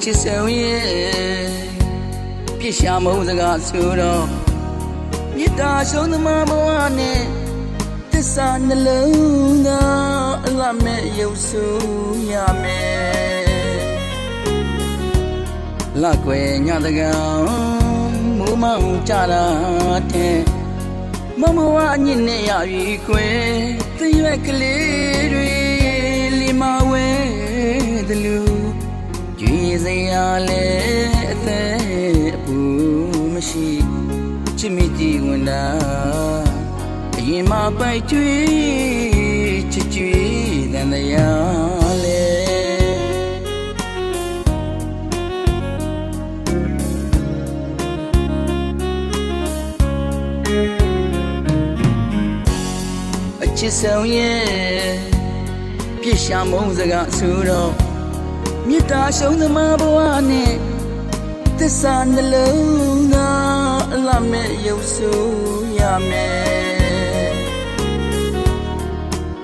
ချစ်ဆုံရဲ့ပြစ်ရှာမုန်းစကားဆိုတော့မေတ္တာရှုံးသမားဘဝနဲ့သစ္စာနှလုံးသားအလမဲ့ရုပ်ဆူရမယ်လက်ွယ်ညတကောင်မိုးမောင်ကြတာတဲ့မမဝညစ်နေရပြီခွေသရွက်ကလေးတွေလီမဝဲတလူကြည်စရာလဲအသက်အပူမရှိချစ်မိကြည်ဝင်တာအရင်မှပိုက်ကျွေးချစ်ကျွေးတန်တရားလဲချစ်ဆုံရဲ့ပြစ်ရှာမုန်းစကားဆိုတော့မေတ္တာရှုံးသမားဘဝနဲ့သစ္စာနှလုံးသားအလမဲ့ရုပ်ဆူရမယ်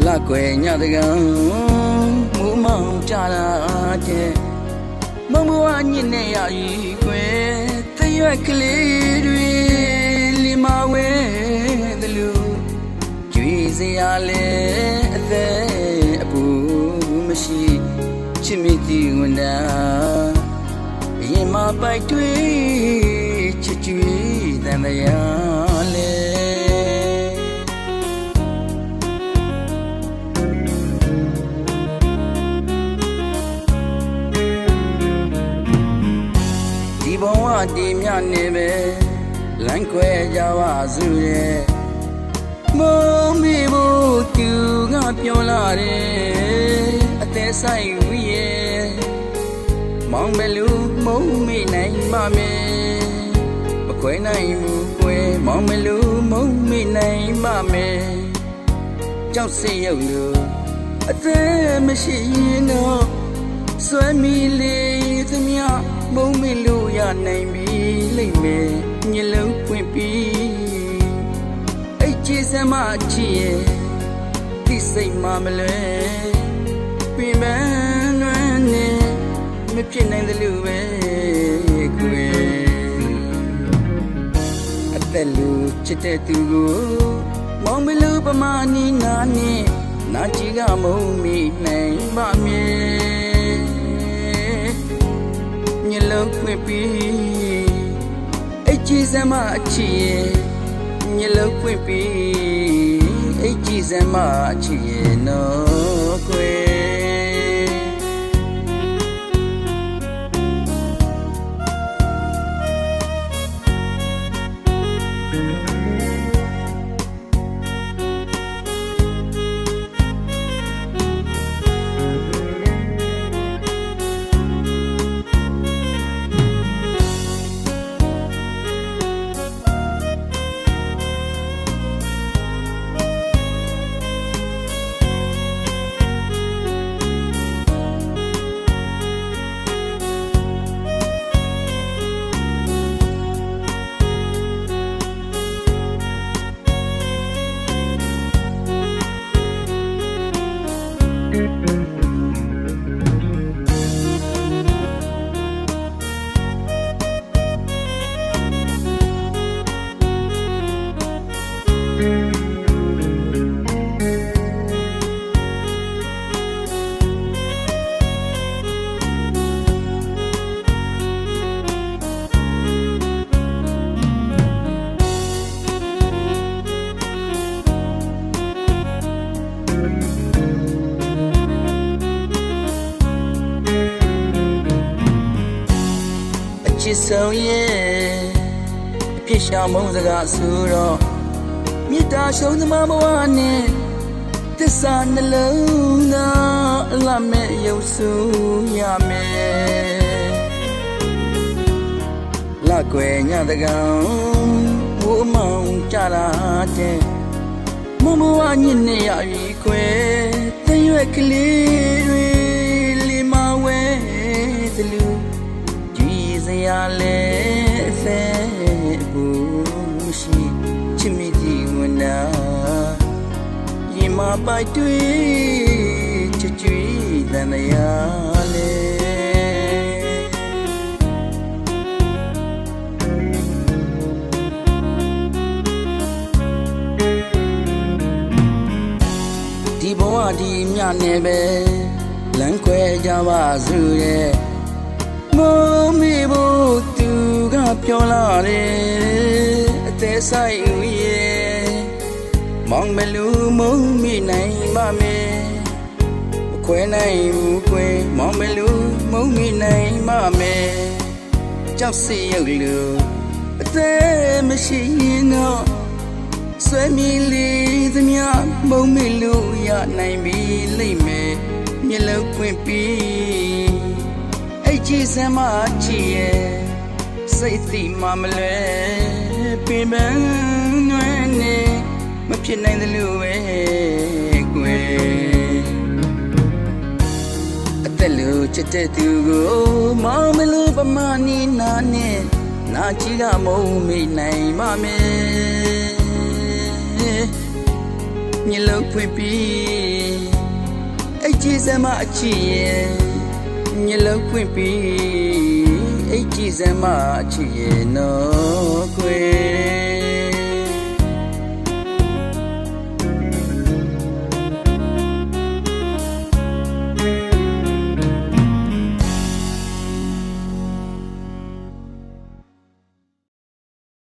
လက်ွယ်ညတကောင်မိုးမောင်ကြတာတဲ့မမဝညစ်နေရပြီခွေသရွက်ကလေးတွေလီမဝဲတလူစရာလဲအသက်အပူမရှိချစ်မိကြည်ဝင်တာအရင်မှပိုက်တွေးချစ်ကြွေးတန်တရားလဲဒီဘဝတည်မြနေပဲလမ်းခွဲကြပါစုရဲ့မုံမီဘူးသူငါပြောလာတယ်အသက်ဆိုင်ဝီရဲ့မောင်ဘလူမုံမိနိုင်ပါမယ်မခွဲနိုင်ဘူးကွယ်မောင်ဘလူမုံမိနိုင်ပါမယ်ကြောက်စိတ်ရုပ်လို့အသက်မရှိရင်တော့ဆွဲမိလေသမျှမုံမိလို့ရနိုင်ပြီလိမ့်မယ်ညလုံးပွင့်ပြီးချစ်စမချစ်ရဲ့ဒီစိတ်မှမလဲပြင်ပန်းလွမ်းနေမဖြစ်နိုင်တယ်လို့ပဲကွယ်အသက်လူချစ်တဲ့သူကိုမောင်မလို့ပမာနီနာနဲ့နာချီကမုံမိနိုင်ပါမြေညလုံးခွင့်ပြီးချစ်စမချစ်ရဲ့ညလုံးပွင့်ပြီးအိတ်ကြည်စမ်းမချစ်ရဲ့နော်ကွယ်ချစ်ဆုံရဲ့အပြစ်ရှာမုန်းစကားဆိုတော့မေတ္တာရှုံးသမားဘဝနဲ့သစ္စာနှလုံးသားအလမဲ့ရုပ်ဆူရမယ်လက်ွယ်ညတကောင်မိုးမောင်ကြတာတဲ့မမဝညစ်နေရပြီခွေသရွက်ကလေးတွေလီမဝဲတလူစရာလဲအသက်ပူမရှိချစ်မိကြည်ဝင်တာရင်မပိုက်တွေးချစ်ကြွေးတန်တရားလဲ နဲ့ပဲလမ်းခွဲကြပါစုရဲ့မုံမိဖို့သူကပြောလာတယ်အသေးဆိုင်ဦးရဲ့မောင်မလူမုံမိနိုင်ပါမယ်မခွဲနိုင်ဘူးခွဲမောင်မလူမုံမိနိုင်ပါမယ်ကြောက်စီရုပ်လူအသေးမရှိရင်တော့ဆွေမီလေးသမျှမုံမိလူရနိုင်ပြီလိမ့်မယ်မျက်လုံးပွင့်ပြီးအဲ့ကြည်စမ်းမချီရဲ့စိတ်သိမမလဲပင်ပန်းနွမ်းနေမဖြစ်နိုင်တယ်လို့ပဲကွယ်အသက်လို့ချစ်တဲ့သူကိုမောင်မလို့ပမာနီနာနဲ့နာချီကမုံမိနိုင်ပါမယ်မျက်လုံးဖွင့်ပြီးအဲ့ကြည်စမ်းမအချီရဲ့မျက်လုံးဖွင့်ပြီးအဲ့ကြည်စမ်းမအချီရဲ့နော်ကွယ်